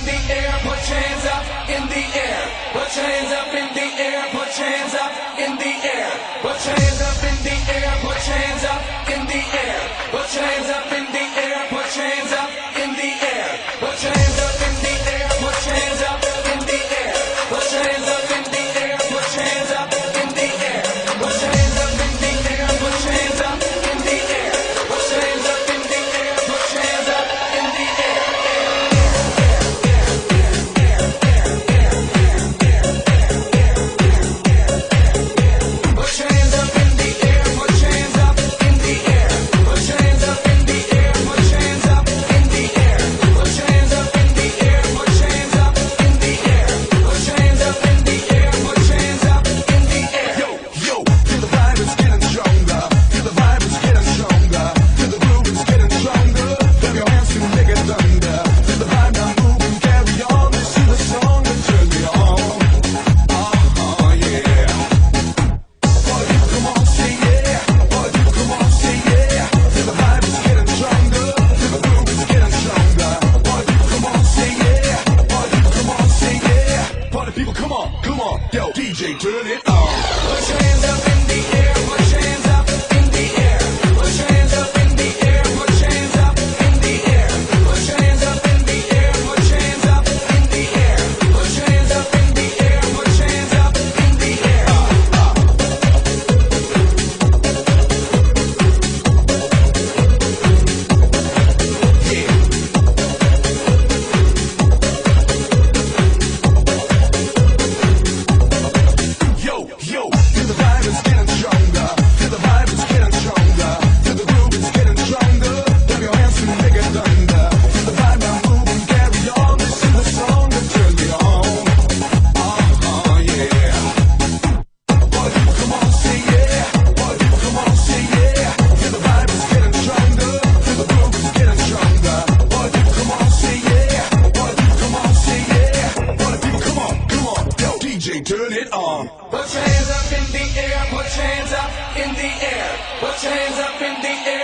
the air, put your hands up in the air. Put your hands up in the air, put your hands up in the air. Put your hands up in the air, put your hands up in the air. Put your hands up in the air, put your hands up in the air. Put your hands up in the air, put your hands up in the air. Put your hands up in the air, put your hands up in the air. Put your hands up in the air, put your hands up in the air. Put your hands up in the air, put your hands up in the air. Put your hands up in the air, put your hands up in the air. Put your hands up in the air, put your hands up in the air. Put your hands up in the air, put your hands up in the air. Put your hands up in the air, put your hands up in the air. Yo, yo, feel the vibe is getting stronger. Feel the vibe is getting stronger. Feel the groove is getting stronger. Clap your hands to make it thunder. Feel the vibe now move and carry on. Listen to the song that turns me on. Yeah. Party people, come on, say yeah. Party people, come on, say yeah. Feel the vibe is getting stronger. Feel the groove is getting stronger. Party people, come on, say yeah. Party people, come on, say yeah. Party people, come on, come on. Yo, DJ, turn it on. Put your hands up in the air, put your hands up in the air. Put your hands up in the air, put your hands up in the air. Put your hands up in the air, put your hands up in the air. Put your hands up in the air, put your hands up in the air. Yo, yo, feel the vibe is getting stronger. Feel the vibe is getting stronger. Feel the groove is getting stronger. Clap your hands to make it thunder. Feel the vibe now move and carry on. Listen to the song that turns me on. Yeah. Party people, come on, say yeah. Party people, come on, say yeah. Feel the vibe is getting stronger. Feel the groove is getting stronger. Party people, come on, say yeah. Party people, come on, say yeah. Party people, come on, come on. Yo, DJ, turn it on. Put your hands up in the air, put your hands up in the air. Put your hands up in the air.